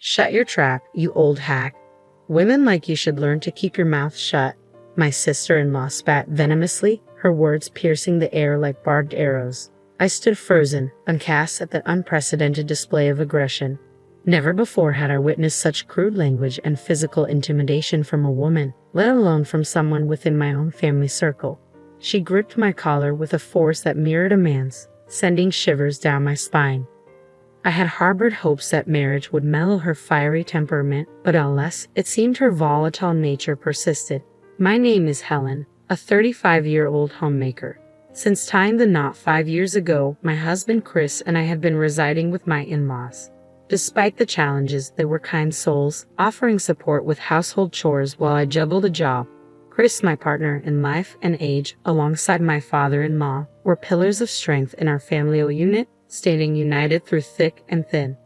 "Shut your trap, you old hack. Women like you should learn to keep your mouth shut." My sister-in-law spat venomously, her words piercing the air like barbed arrows. I stood frozen, aghast at the unprecedented display of aggression. Never before had I witnessed such crude language and physical intimidation from a woman, let alone from someone within my own family circle. She gripped my collar with a force that mirrored a man's, sending shivers down my spine. I had harbored hopes that marriage would mellow her fiery temperament, but alas, it seemed her volatile nature persisted. My name is Helen, a 35-year-old homemaker. Since tying the knot 5 years ago, my husband Chris and I have been residing with my in-laws. Despite the challenges, they were kind souls, offering support with household chores while I juggled a job. Chris, my partner in life and age, alongside my father-in-law, were pillars of strength in our family unit, standing united through thick and thin.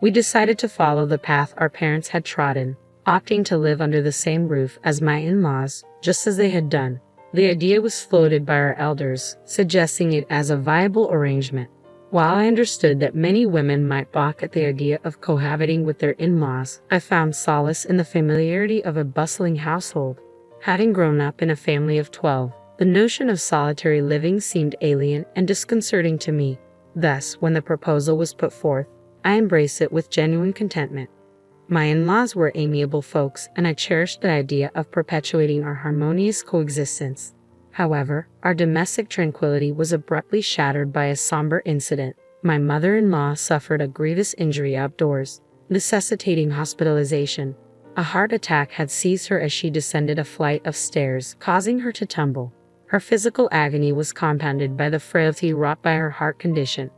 We decided to follow the path our parents had trodden, opting to live under the same roof as my in-laws, just as they had done. The idea was floated by our elders, suggesting it as a viable arrangement. While I understood that many women might balk at the idea of cohabiting with their in-laws, I found solace in the familiarity of a bustling household. Having grown up in a family of 12, the notion of solitary living seemed alien and disconcerting to me. Thus, when the proposal was put forth, I embraced it with genuine contentment. My in-laws were amiable folks, and I cherished the idea of perpetuating our harmonious coexistence. However, our domestic tranquility was abruptly shattered by a somber incident. My mother-in-law suffered a grievous injury outdoors, necessitating hospitalization. A heart attack had seized her as she descended a flight of stairs, causing her to tumble. Her physical agony was compounded by the frailty wrought by her heart condition.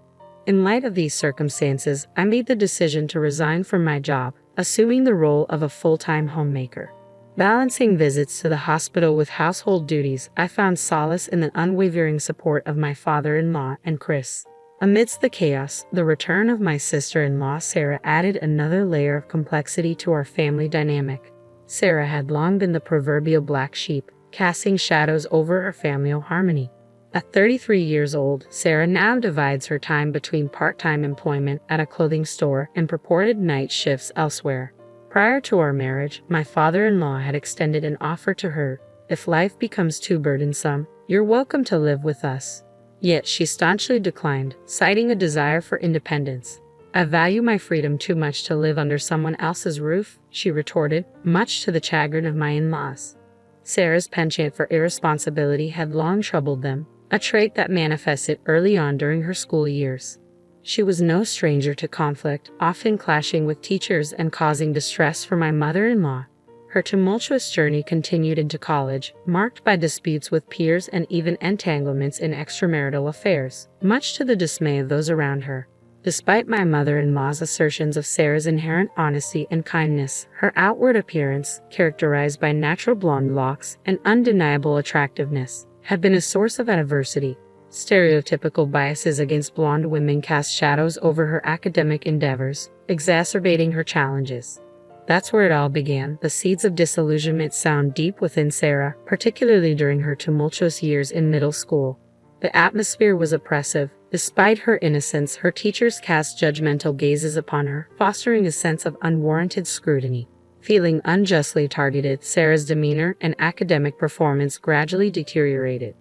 In light of these circumstances, I made the decision to resign from my job, assuming the role of a full-time homemaker. Balancing visits to the hospital with household duties, I found solace in the unwavering support of my father-in-law and Chris. Amidst the chaos, the return of my sister-in-law Sarah added another layer of complexity to our family dynamic. Sarah had long been the proverbial black sheep, casting shadows over our family harmony. At 33 years old, Sarah now divides her time between part-time employment at a clothing store and purported night shifts elsewhere. Prior to our marriage, my father-in-law had extended an offer to her: "If life becomes too burdensome, you're welcome to live with us." Yet she staunchly declined, citing a desire for independence. "I value my freedom too much to live under someone else's roof," she retorted, much to the chagrin of my in-laws. Sarah's penchant for irresponsibility had long troubled them, a trait that manifested early on during her school years. She was no stranger to conflict, often clashing with teachers and causing distress for my mother-in-law. Her tumultuous journey continued into college, marked by disputes with peers and even entanglements in extramarital affairs, much to the dismay of those around her. Despite my mother-in-law's assertions of Sarah's inherent honesty and kindness, her outward appearance, characterized by natural blonde locks and undeniable attractiveness, had been a source of adversity. Stereotypical biases against blonde women cast shadows over her academic endeavors, exacerbating her challenges. That's where it all began. The seeds of disillusionment sown deep within Sarah, particularly during her tumultuous years in middle school. The atmosphere was oppressive. Despite her innocence, her teachers cast judgmental gazes upon her, fostering a sense of unwarranted scrutiny. Feeling unjustly targeted, Sarah's demeanor and academic performance gradually deteriorated.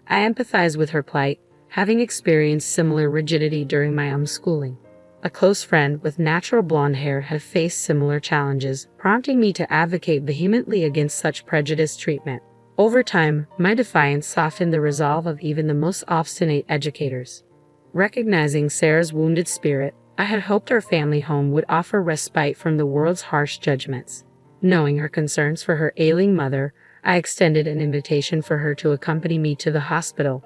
I empathized with her plight, having experienced similar rigidity during my own schooling. A close friend with natural blonde hair had faced similar challenges, prompting me to advocate vehemently against such prejudiced treatment. Over time, my defiance softened the resolve of even the most obstinate educators. Recognizing Sarah's wounded spirit, I had hoped our family home would offer respite from the world's harsh judgments. Knowing her concerns for her ailing mother, I extended an invitation for her to accompany me to the hospital.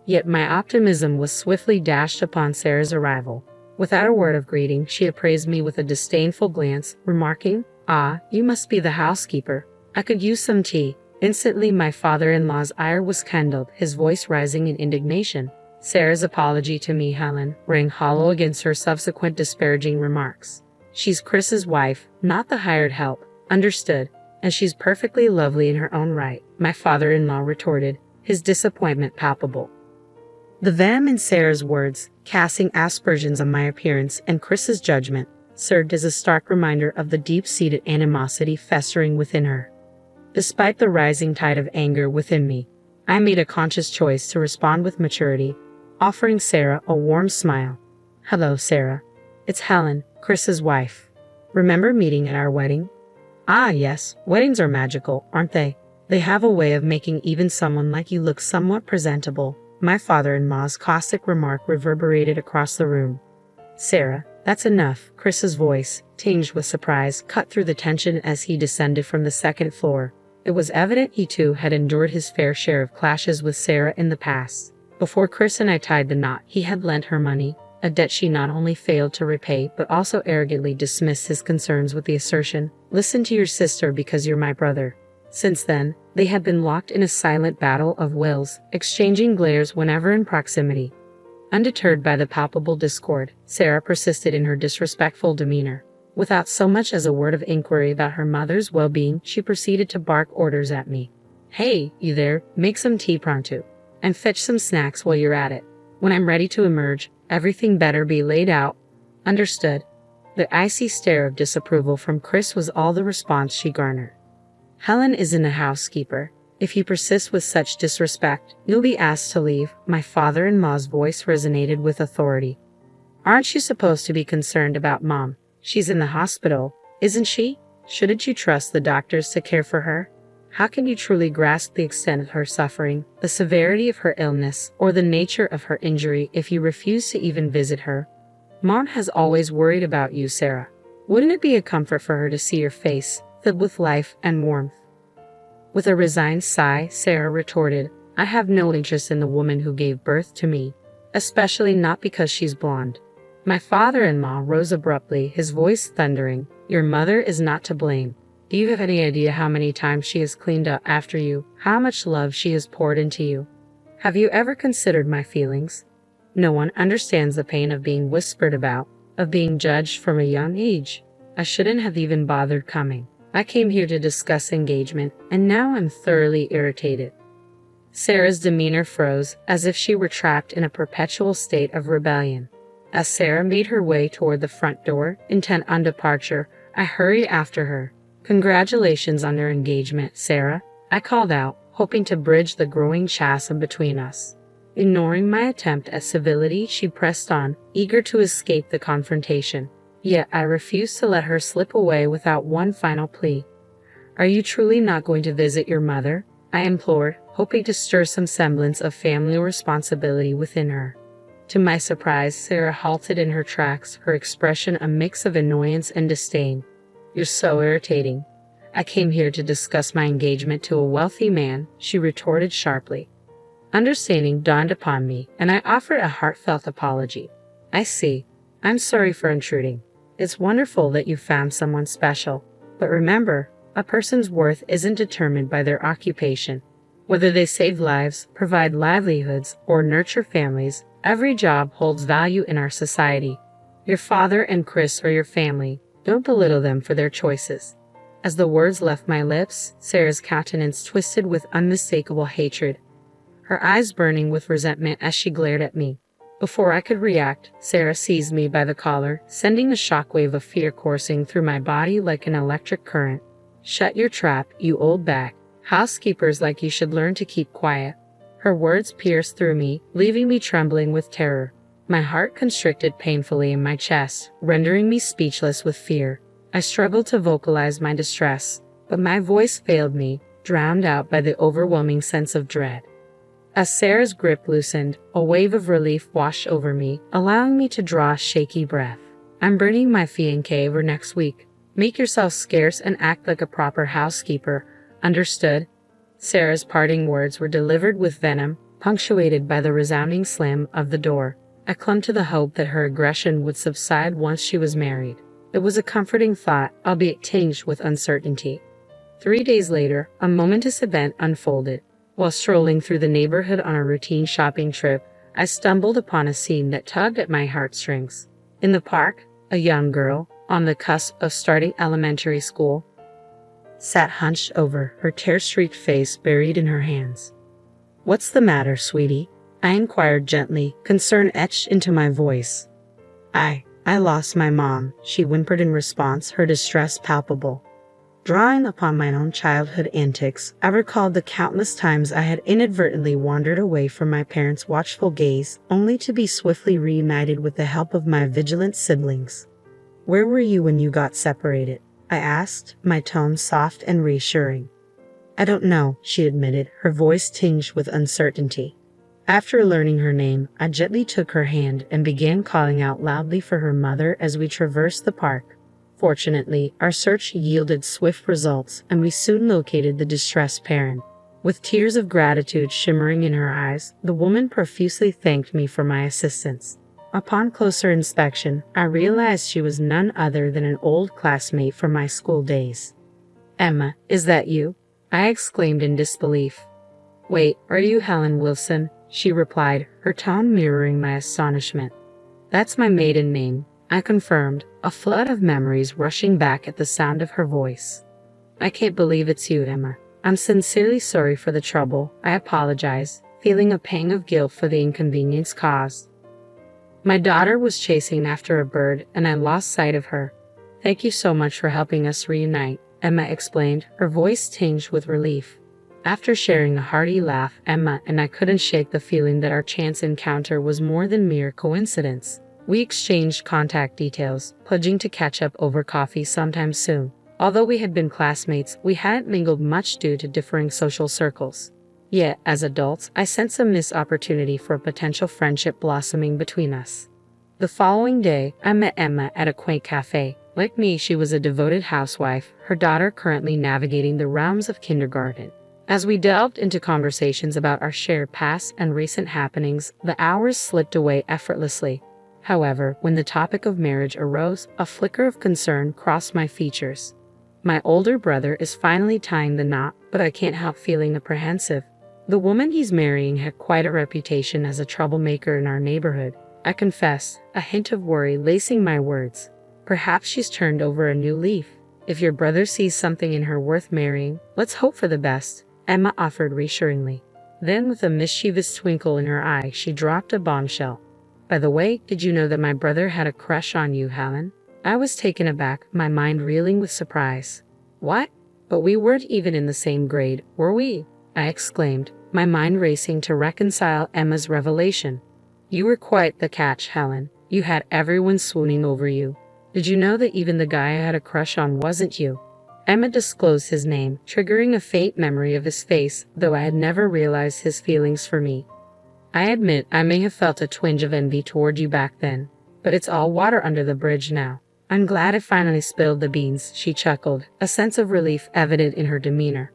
Yet my optimism was swiftly dashed upon Sarah's arrival. Without a word of greeting, she appraised me with a disdainful glance, remarking, "Ah, you must be the housekeeper. I could use some tea." Instantly, my father-in-law's ire was kindled, his voice rising in indignation. Sarah's apology to me, Helen, rang hollow against her subsequent disparaging remarks. "She's Chris's wife, not the hired help. Understood? And she's perfectly lovely in her own right," my father-in-law retorted, his disappointment palpable. The venom in Sarah's words, casting aspersions on my appearance and Chris's judgment, served as a stark reminder of the deep-seated animosity festering within her. Despite the rising tide of anger within me, I made a conscious choice to respond with maturity, offering Sarah a warm smile. "Hello, Sarah. It's Helen, Chris's wife. Remember meeting at our wedding?" "Ah, yes, weddings are magical, aren't they? They have a way of making even someone like you look somewhat presentable." My father-in-law's caustic remark reverberated across the room. "Sarah, that's enough." Chris's voice, tinged with surprise, cut through the tension as he descended from the second floor. It was evident he too had endured his fair share of clashes with Sarah in the past. Before Chris and I tied the knot, he had lent her money, a debt she not only failed to repay but also arrogantly dismissed his concerns with the assertion, "Listen to your sister because you're my brother." Since then, they had been locked in a silent battle of wills, exchanging glares whenever in proximity. Undeterred by the palpable discord, Sarah persisted in her disrespectful demeanor. Without so much as a word of inquiry about her mother's well-being, she proceeded to bark orders at me. "Hey, you there, make some tea pronto, and fetch some snacks while you're at it. When I'm ready to emerge, everything better be laid out." "Understood." The icy stare of disapproval from Chris was all the response she garnered. "Helen isn't a housekeeper. If you persist with such disrespect, you'll be asked to leave." My father-in-law's voice resonated with authority. "Aren't you supposed to be concerned about Mom? She's in the hospital, isn't she? Shouldn't you trust the doctors to care for her? How can you truly grasp the extent of her suffering, the severity of her illness, or the nature of her injury if you refuse to even visit her? Mom has always worried about you, Sarah. Wouldn't it be a comfort for her to see your face, filled with life and warmth?" With a resigned sigh, Sarah retorted, "I have no interest in the woman who gave birth to me, especially not because she's blonde." My father-in-law rose abruptly, his voice thundering, "Your mother is not to blame. Do you have any idea how many times she has cleaned up after you, how much love she has poured into you? Have you ever considered my feelings? No one understands the pain of being whispered about, of being judged from a young age. I shouldn't have even bothered coming. I came here to discuss engagement, and now I'm thoroughly irritated." Sarah's demeanor froze, as if she were trapped in a perpetual state of rebellion. As Sarah made her way toward the front door, intent on departure, I hurried after her. "Congratulations on your engagement, Sarah," I called out, hoping to bridge the growing chasm between us. Ignoring my attempt at civility, she pressed on, eager to escape the confrontation. Yet I refused to let her slip away without one final plea. "Are you truly not going to visit your mother?" I implored, hoping to stir some semblance of family responsibility within her. To my surprise, Sarah halted in her tracks, her expression a mix of annoyance and disdain. "You're so irritating. I came here to discuss my engagement to a wealthy man," she retorted sharply. Understanding dawned upon me, and I offered a heartfelt apology. "I see. I'm sorry for intruding. It's wonderful that you found someone special. But remember, a person's worth isn't determined by their occupation. Whether they save lives, provide livelihoods, or nurture families, every job holds value in our society. Your father and Chris are your family. Don't belittle them for their choices." As the words left my lips, Sarah's countenance twisted with unmistakable hatred, her eyes burning with resentment as she glared at me. Before I could react, Sarah seized me by the collar, sending a shockwave of fear coursing through my body like an electric current. "Shut your trap, you old bag. Housekeepers like you should learn to keep quiet." Her words pierced through me, leaving me trembling with terror. My heart constricted painfully in my chest, rendering me speechless with fear. I struggled to vocalize my distress, but my voice failed me, drowned out by the overwhelming sense of dread. As Sarah's grip loosened, a wave of relief washed over me, allowing me to draw a shaky breath. "I'm bringing my fiancé over next week. Make yourself scarce and act like a proper housekeeper. Understood?" Sarah's parting words were delivered with venom, punctuated by the resounding slam of the door. I clung to the hope that her aggression would subside once she was married. It was a comforting thought, albeit tinged with uncertainty. 3 days later, a momentous event unfolded. While strolling through the neighborhood on a routine shopping trip, I stumbled upon a scene that tugged at my heartstrings. In the park, a young girl, on the cusp of starting elementary school, sat hunched over, her tear-streaked face buried in her hands. "What's the matter, sweetie?" I inquired gently, concern etched into my voice. "I lost my mom," she whimpered in response, her distress palpable. Drawing upon my own childhood antics, I recalled the countless times I had inadvertently wandered away from my parents' watchful gaze, only to be swiftly reunited with the help of my vigilant siblings. "Where were you when you got separated?" I asked, my tone soft and reassuring. "I don't know," she admitted, her voice tinged with uncertainty. After learning her name, I gently took her hand and began calling out loudly for her mother as we traversed the park. Fortunately, our search yielded swift results, and we soon located the distressed parent. With tears of gratitude shimmering in her eyes, the woman profusely thanked me for my assistance. Upon closer inspection, I realized she was none other than an old classmate from my school days. "Emma, is that you?" I exclaimed in disbelief. "Wait, are you Helen Wilson?" she replied, her tone mirroring my astonishment. "That's my maiden name," I confirmed, a flood of memories rushing back at the sound of her voice. "I can't believe it's you, Emma. I'm sincerely sorry for the trouble," I apologized, feeling a pang of guilt for the inconvenience caused. "My daughter was chasing after a bird, and I lost sight of her. Thank you so much for helping us reunite," Emma explained, her voice tinged with relief. After sharing a hearty laugh, Emma and I couldn't shake the feeling that our chance encounter was more than mere coincidence. We exchanged contact details, pledging to catch up over coffee sometime soon. Although we had been classmates, we hadn't mingled much due to differing social circles. Yet, as adults, I sensed a missed opportunity for a potential friendship blossoming between us. The following day, I met Emma at a quaint cafe. Like me, she was a devoted housewife, her daughter currently navigating the realms of kindergarten. As we delved into conversations about our shared past and recent happenings, the hours slipped away effortlessly. However, when the topic of marriage arose, a flicker of concern crossed my features. My older brother is finally tying the knot, but I can't help feeling apprehensive. The woman he's marrying had quite a reputation as a troublemaker in our neighborhood. I confessed, a hint of worry lacing my words. "Perhaps she's turned over a new leaf. If your brother sees something in her worth marrying, let's hope for the best," Emma offered reassuringly. Then, with a mischievous twinkle in her eye, she dropped a bombshell. "By the way, did you know that my brother had a crush on you, Helen?" I was taken aback, my mind reeling with surprise. "What? But we weren't even in the same grade, were we?" I exclaimed, my mind racing to reconcile Emma's revelation. "You were quite the catch, Helen. You had everyone swooning over you. Did you know that even the guy I had a crush on wasn't you?" Emma disclosed his name, triggering a faint memory of his face, though I had never realized his feelings for me. "I admit I may have felt a twinge of envy toward you back then, but it's all water under the bridge now. I'm glad I finally spilled the beans," she chuckled, a sense of relief evident in her demeanor.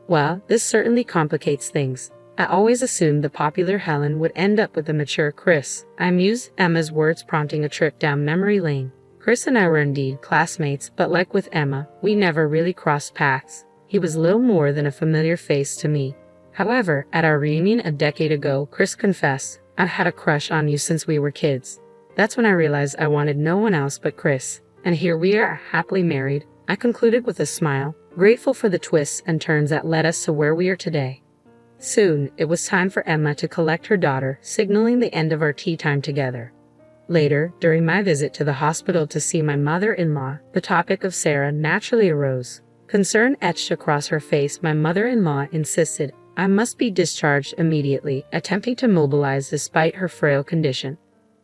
"Well, this certainly complicates things. I always assumed the popular Helen would end up with the mature Chris," I mused, Emma's words prompting a trip down memory lane. Chris and I were indeed classmates, but like with Emma, we never really crossed paths. He was little more than a familiar face to me. However, at our reunion a decade ago, Chris confessed, "I've had a crush on you since we were kids." That's when I realized I wanted no one else but Chris. And here we are, happily married, I concluded with a smile, grateful for the twists and turns that led us to where we are today. Soon, it was time for Emma to collect her daughter, signaling the end of our tea time together. Later, during my visit to the hospital to see my mother-in-law, the topic of Sarah naturally arose. Concern etched across her face, my mother-in-law insisted I must be discharged immediately, attempting to mobilize despite her frail condition.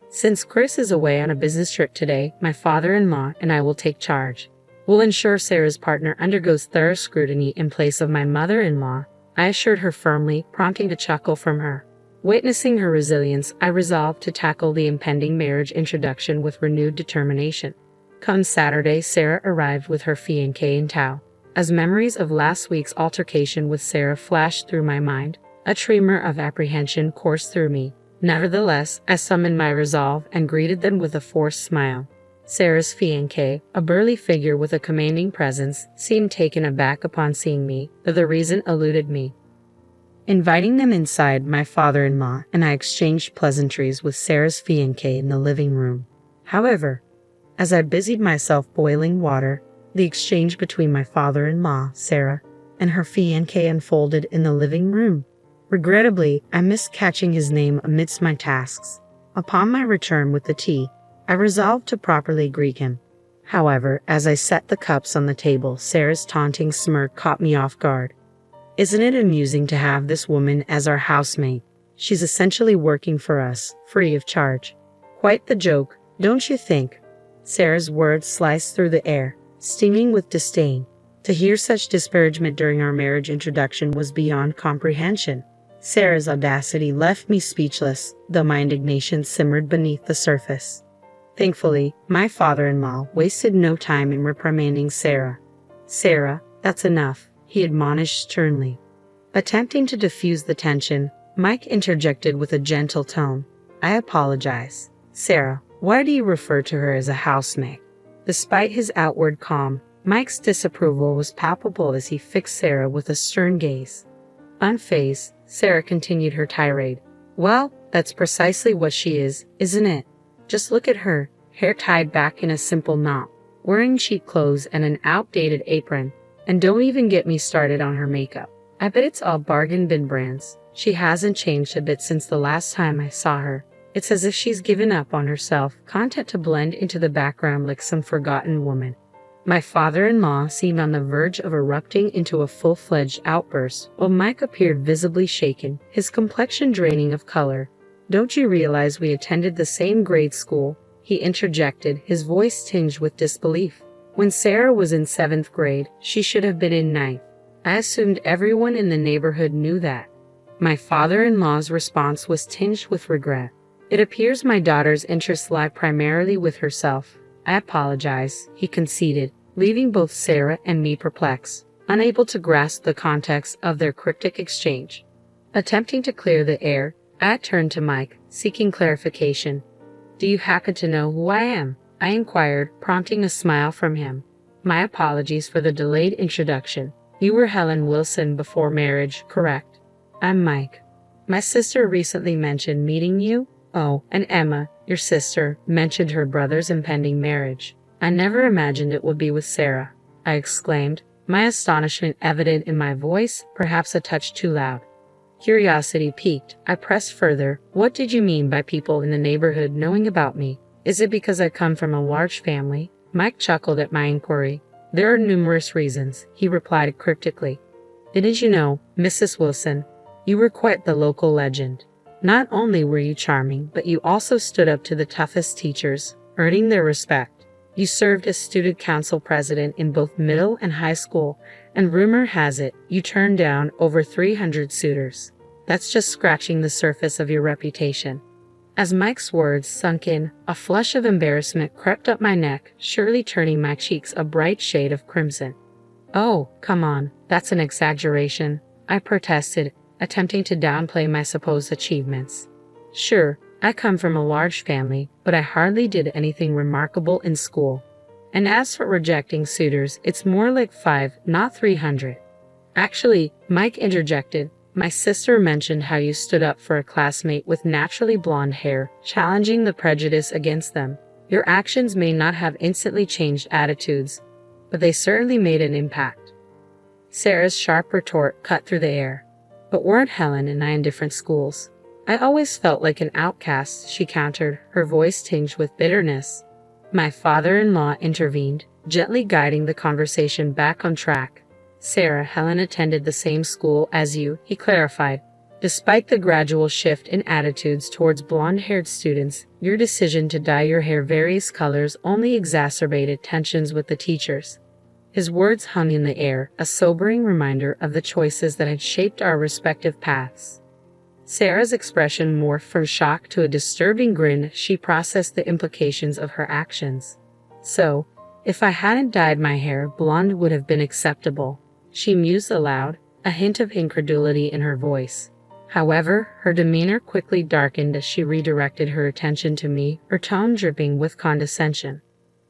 "Since Chris is away on a business trip today, my father-in-law and I will take charge. We'll ensure Sarah's partner undergoes thorough scrutiny in place of my mother-in-law," I assured her firmly, prompting a chuckle from her. Witnessing her resilience, I resolved to tackle the impending marriage introduction with renewed determination. Come Saturday, Sarah arrived with her fiancé in tow. As memories of last week's altercation with Sarah flashed through my mind, a tremor of apprehension coursed through me. Nevertheless, I summoned my resolve and greeted them with a forced smile. Sarah's fiancé, a burly figure with a commanding presence, seemed taken aback upon seeing me, though the reason eluded me. Inviting them inside, my father-in-law and I exchanged pleasantries with Sarah's fiancé in the living room. However, as I busied myself boiling water, the exchange between my father-in-law, Sarah, and her fiancé unfolded in the living room. Regrettably, I missed catching his name amidst my tasks. Upon my return with the tea, I resolved to properly greet him. However, as I set the cups on the table, Sarah's taunting smirk caught me off guard. Isn't it amusing to have this woman as our housemaid? She's essentially working for us, free of charge. Quite the joke, don't you think? Sarah's words sliced through the air, stinging with disdain. To hear such disparagement during our marriage introduction was beyond comprehension. Sarah's audacity left me speechless, though my indignation simmered beneath the surface. Thankfully, my father-in-law wasted no time in reprimanding Sarah. "Sarah, that's enough," he admonished sternly. Attempting to diffuse the tension, Mike interjected with a gentle tone. "I apologize. Sarah, why do you refer to her as a housemaid?" Despite his outward calm, Mike's disapproval was palpable as he fixed Sarah with a stern gaze. Unfazed, Sarah continued her tirade. "Well, that's precisely what she is, isn't it? Just look at her, hair tied back in a simple knot, wearing cheap clothes and an outdated apron. And don't even get me started on her makeup. I bet it's all bargain bin brands. She hasn't changed a bit since the last time I saw her. It's as if she's given up on herself, content to blend into the background like some forgotten woman." My father-in-law seemed on the verge of erupting into a full-fledged outburst, while Mike appeared visibly shaken, his complexion draining of color. "Don't you realize we attended the same grade school?" he interjected, his voice tinged with disbelief. "When Sarah was in 7th grade, she should have been in 9th. I assumed everyone in the neighborhood knew that." My father-in-law's response was tinged with regret. "It appears my daughter's interests lie primarily with herself. I apologize," he conceded, leaving both Sarah and me perplexed, unable to grasp the context of their cryptic exchange. Attempting to clear the air, I turned to Mike, seeking clarification. "Do you happen to know who I am?" I inquired, prompting a smile from him. "My apologies for the delayed introduction. You were Helen Wilson before marriage, correct?" "I'm Mike. My sister recently mentioned meeting you." "Oh, and Emma, your sister, mentioned her brother's impending marriage. I never imagined it would be with Sarah," I exclaimed, my astonishment evident in my voice, perhaps a touch too loud. Curiosity piqued, I pressed further. "What did you mean by people in the neighborhood knowing about me? Is it because I come from a large family?" Mike chuckled at my inquiry. "There are numerous reasons," he replied cryptically. "Didn't you know, Mrs. Wilson, you were quite the local legend? Not only were you charming, but you also stood up to the toughest teachers, earning their respect. You served as student council president in both middle and high school, and rumor has it you turned down over 300 suitors. That's just scratching the surface of your reputation." As Mike's words sunk in, a flush of embarrassment crept up my neck, surely turning my cheeks a bright shade of crimson. "Oh, come on, that's an exaggeration," I protested, attempting to downplay my supposed achievements. "Sure, I come from a large family, but I hardly did anything remarkable in school. And as for rejecting suitors, it's more like 5, not 300. Actually," Mike interjected, "my sister mentioned how you stood up for a classmate with naturally blonde hair, challenging the prejudice against them. Your actions may not have instantly changed attitudes, but they certainly made an impact." Sarah's sharp retort cut through the air. "But weren't Helen and I in different schools? I always felt like an outcast," she countered, her voice tinged with bitterness. My father-in-law intervened, gently guiding the conversation back on track. "Sarah, Helen attended the same school as you," he clarified. "Despite the gradual shift in attitudes towards blonde-haired students, your decision to dye your hair various colors only exacerbated tensions with the teachers." His words hung in the air, a sobering reminder of the choices that had shaped our respective paths. Sarah's expression morphed from shock to a disturbing grin as she processed the implications of her actions. "So, if I hadn't dyed my hair, blonde would have been acceptable," she mused aloud, a hint of incredulity in her voice. However, her demeanor quickly darkened as she redirected her attention to me, her tone dripping with condescension.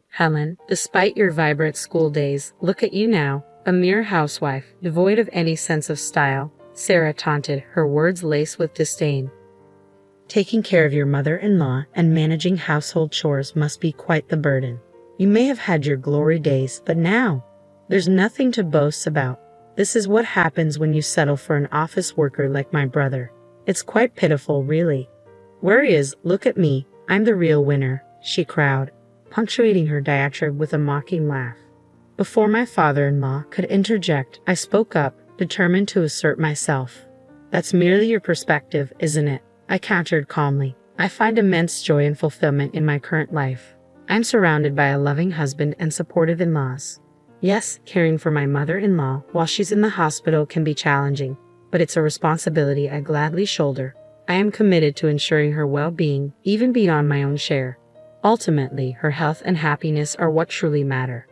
"Helen, despite your vibrant school days, look at you now, a mere housewife, devoid of any sense of style," Sarah taunted, her words laced with disdain. "Taking care of your mother-in-law and managing household chores must be quite the burden. You may have had your glory days, but now, there's nothing to boast about. This is what happens when you settle for an office worker like my brother. It's quite pitiful, really. Where he is, look at me, I'm the real winner," she crowed, punctuating her diatribe with a mocking laugh. Before my father-in-law could interject, I spoke up, determined to assert myself. That's merely your perspective, isn't it? I countered calmly. I find immense joy and fulfillment in my current life. I'm surrounded by a loving husband and supportive in-laws. Yes, caring for my mother-in-law while she's in the hospital can be challenging, but it's a responsibility I gladly shoulder. I am committed to ensuring her well-being, even beyond my own share. Ultimately, her health and happiness are what truly matter.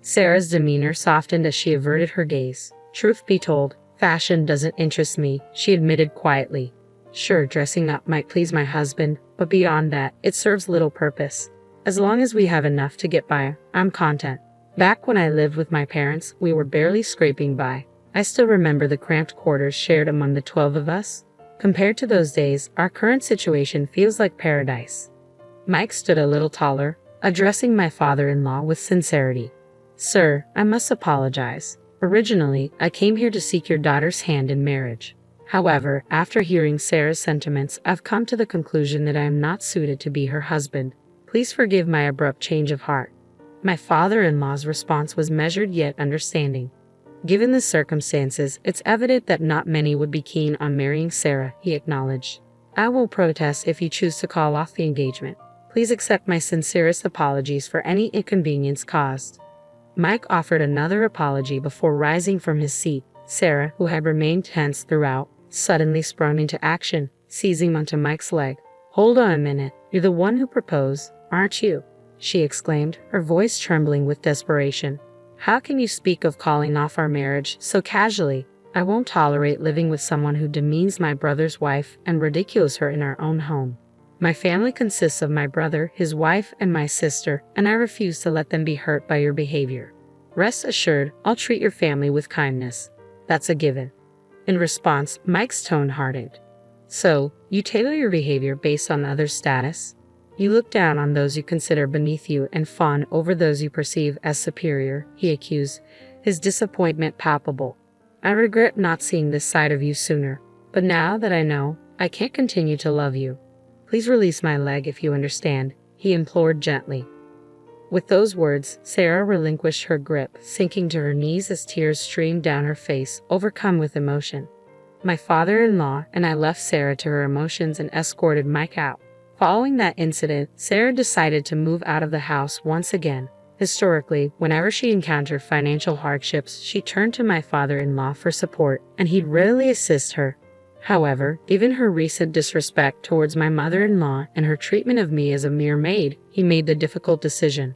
Sarah's demeanor softened as she averted her gaze. Truth be told, fashion doesn't interest me, she admitted quietly. Sure, dressing up might please my husband, but beyond that, it serves little purpose. As long as we have enough to get by, I'm content. Back when I lived with my parents, we were barely scraping by. I still remember the cramped quarters shared among the 12 of us. Compared to those days, our current situation feels like paradise. Mike stood a little taller, addressing my father-in-law with sincerity. Sir, I must apologize. Originally, I came here to seek your daughter's hand in marriage. However, after hearing Sarah's sentiments, I've come to the conclusion that I am not suited to be her husband. Please forgive my abrupt change of heart. My father-in-law's response was measured yet understanding. Given the circumstances, it's evident that not many would be keen on marrying Sarah, he acknowledged. I will protest if you choose to call off the engagement. Please accept my sincerest apologies for any inconvenience caused. Mike offered another apology before rising from his seat. Sarah, who had remained tense throughout, suddenly sprung into action, seizing onto Mike's leg. Hold on a minute, you're the one who proposed, aren't you? She exclaimed, her voice trembling with desperation. How can you speak of calling off our marriage so casually? I won't tolerate living with someone who demeans my brother's wife and ridicules her in our own home. My family consists of my brother, his wife, and my sister, and I refuse to let them be hurt by your behavior. Rest assured, I'll treat your family with kindness. That's a given. In response, Mike's tone hardened. So, you tailor your behavior based on others' status? You look down on those you consider beneath you and fawn over those you perceive as superior, he accused, his disappointment palpable. I regret not seeing this side of you sooner, but now that I know, I can't continue to love you. Please release my leg if you understand, he implored gently. With those words, Sarah relinquished her grip, sinking to her knees as tears streamed down her face, overcome with emotion. My father-in-law and I left Sarah to her emotions and escorted Mike out. Following that incident, Sarah decided to move out of the house once again. Historically, whenever she encountered financial hardships, she turned to my father-in-law for support, and he'd rarely assist her. However, given her recent disrespect towards my mother-in-law and her treatment of me as a mere maid, he made the difficult decision.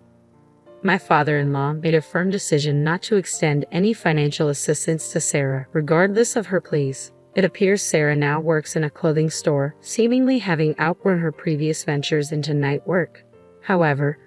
My father-in-law made a firm decision not to extend any financial assistance to Sarah, regardless of her pleas. It appears Sarah now works in a clothing store, seemingly having outgrown her previous ventures into night work. However,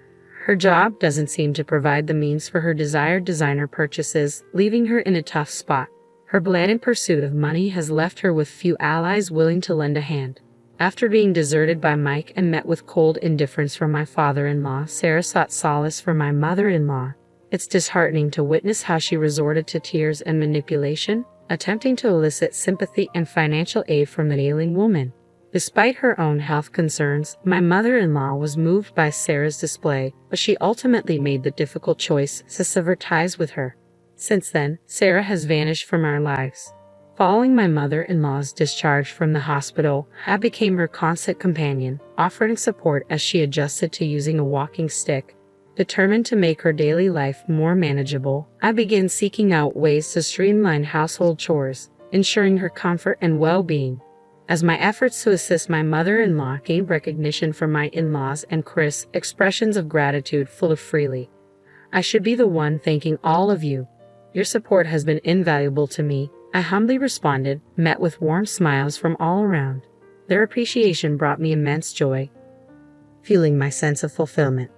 her job doesn't seem to provide the means for her desired designer purchases, leaving her in a tough spot. Her blatant pursuit of money has left her with few allies willing to lend a hand. After being deserted by Mike and met with cold indifference from my father-in-law, Sarah sought solace from my mother-in-law. It's disheartening to witness how she resorted to tears and manipulation, attempting to elicit sympathy and financial aid from the ailing woman. Despite her own health concerns, my mother-in-law was moved by Sarah's display, but she ultimately made the difficult choice to sever ties with her. Since then, Sarah has vanished from our lives. Following my mother-in-law's discharge from the hospital, I became her constant companion, offering support as she adjusted to using a walking stick. Determined to make her daily life more manageable, I began seeking out ways to streamline household chores, ensuring her comfort and well-being. As my efforts to assist my mother-in-law gained recognition from my in-laws and Chris, expressions of gratitude flowed freely. I should be the one thanking all of you. Your support has been invaluable to me, I humbly responded, met with warm smiles from all around. Their appreciation brought me immense joy, fueling my sense of fulfillment.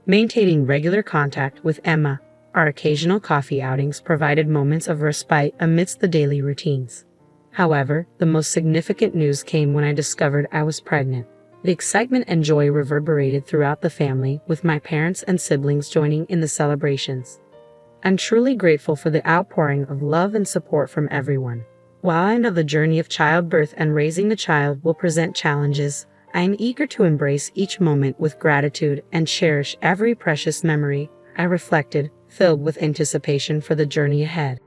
Maintaining regular contact with Emma, our occasional coffee outings provided moments of respite amidst the daily routines. However, the most significant news came when I discovered I was pregnant. The excitement and joy reverberated throughout the family, with my parents and siblings joining in the celebrations. I'm truly grateful for the outpouring of love and support from everyone. While I know the journey of childbirth and raising the child will present challenges, I am eager to embrace each moment with gratitude and cherish every precious memory, I reflected, filled with anticipation for the journey ahead.